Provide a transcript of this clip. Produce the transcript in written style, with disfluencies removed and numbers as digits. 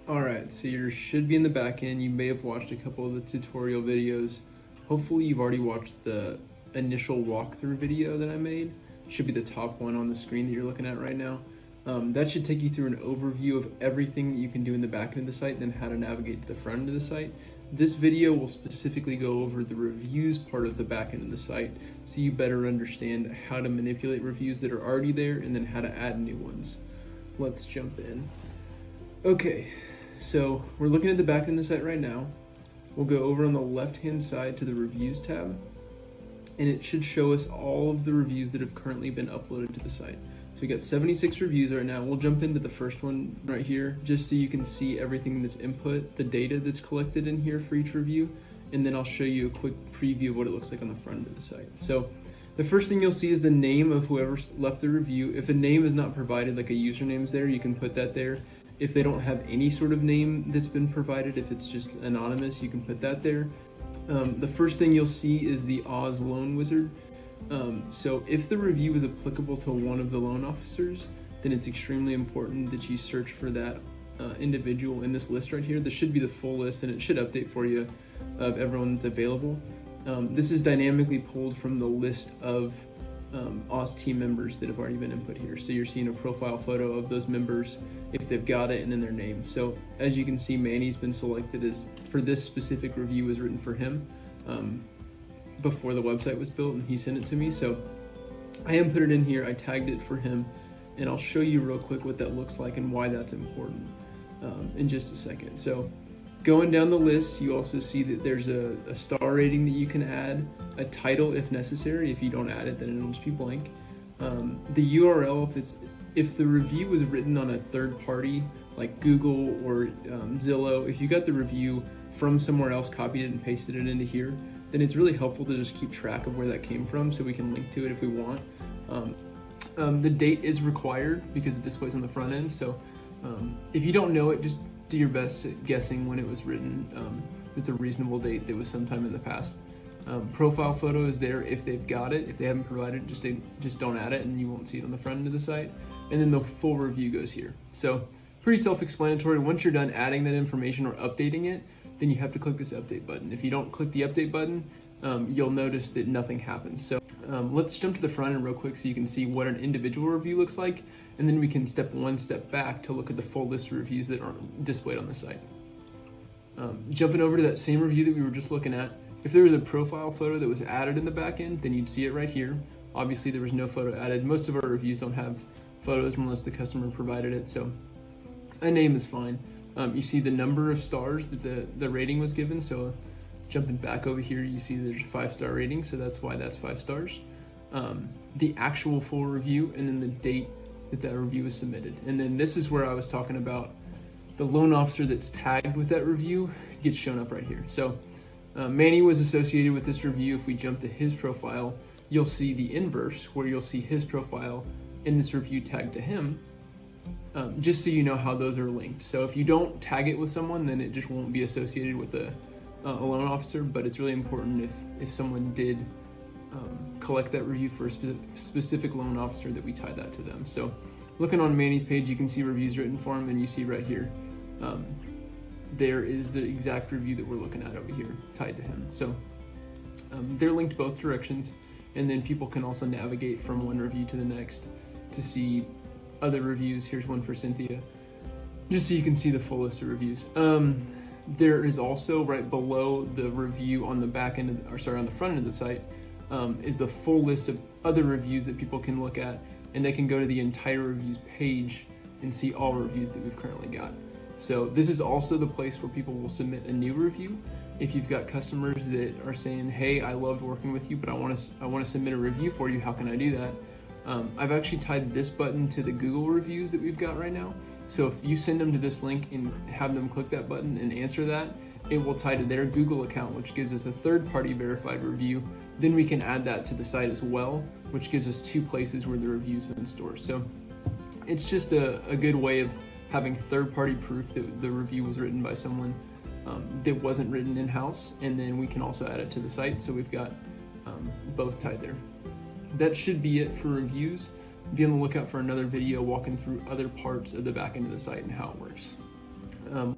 Alright, so you should be in the back end. You may have watched a couple of the tutorial videos. Hopefully you've already watched the initial walkthrough video that I made. It should be the top one on the screen that you're looking at right now. That should take you through an overview of everything that you can do in the back end of the site and then how to navigate to the front end of the site. This video will specifically go over the reviews part of the back end of the site so you better understand how to manipulate reviews that are already there and then how to add new ones. Let's jump in. Okay, so we're looking at the back end of the site right now. We'll go over on the left-hand side to the reviews tab, and it should show us all of the reviews that have currently been uploaded to the site. So we got 76 reviews right now. We'll jump into the first one right here, just so you can see everything that's input, the data that's collected in here for each review, and then I'll show you a quick preview of what it looks like on the front of the site. So the first thing you'll see is the name of whoever left the review. If a name is not provided, like a username is there, you can put that there. If they don't have any sort of name that's been provided, if it's just anonymous, you can put that there. The first thing you'll see is the Oz Loan Wizard. So if the review is applicable to one of the loan officers, then it's extremely important that you search for that individual in this list right here. This should be the full list, and it should update for you of everyone that's available. This is dynamically pulled from the list of Oz team members that have already been input here. So you're seeing a profile photo of those members if they've got it and then their name. So as you can see, Manny's been selected as for this specific review was written for him before the website was built, and he sent it to me. So I input it in here, I tagged it for him, and I'll show you real quick what that looks like and why that's important in just a second. So going down the list, you also see that there's a star rating that you can add, a title if necessary. If you don't add it, then it'll just be blank. The URL, if the review was written on a third party like Google or Zillow, if you got the review from somewhere else, copied it and pasted it into here, then it's really helpful to just keep track of where that came from so we can link to it if we want. The date is required because it displays on the front end. So if you don't know it, just do your best at guessing when it was written. It's a reasonable date that was sometime in the past. Profile photo is there if they've got it. If they haven't provided it, just don't add it and you won't see it on the front end of the site. And then the full review goes here. So pretty self-explanatory. Once you're done adding that information or updating it, then you have to click this update button. If you don't click the update button, you'll notice that nothing happens. So let's jump to the front end real quick so you can see what an individual review looks like, and then we can step one step back to look at the full list of reviews that are displayed on the site. Jumping over to that same review that we were just looking at, if there was a profile photo that was added in the back end, then you'd see it right here. Obviously there was no photo added. Most of our reviews don't have photos unless the customer provided it, so a name is fine. You see the number of stars that the rating was given. So jumping back over here, you see there's a 5-star rating, so that's why that's 5 stars. The actual full review, and then the date that review was submitted. And then this is where I was talking about the loan officer that's tagged with that review gets shown up right here. So Manny was associated with this review. If we jump to his profile, you'll see the inverse where you'll see his profile in this review tagged to him. Just so you know how those are linked. So if you don't tag it with someone, then it just won't be associated with a loan officer, but it's really important if someone did collect that review for a specific loan officer that we tie that to them. So looking on Manny's page, you can see reviews written for him, and you see right here, there is the exact review that we're looking at over here tied to him. So they're linked both directions, and then people can also navigate from one review to the next to see other reviews. Here's one for Cynthia, just so you can see the full list of reviews. There is also right below the review on the back end, on the front end of the site, is the full list of other reviews that people can look at, and they can go to the entire reviews page and see all reviews that we've currently got. So this is also the place where people will submit a new review. If you've got customers that are saying, hey, I loved working with you, but I want to submit a review for you, how can I do that? I've actually tied this button to the Google reviews that we've got right now. So if you send them to this link and have them click that button and answer that, it will tie to their Google account, which gives us a third-party verified review. Then we can add that to the site as well, which gives us 2 places where the review's been stored. So it's just a good way of having third-party proof that the review was written by someone that wasn't written in-house, and then we can also add it to the site. So we've got both tied there. That should be it for reviews. Be on the lookout for another video walking through other parts of the back end of the site and how it works. Um,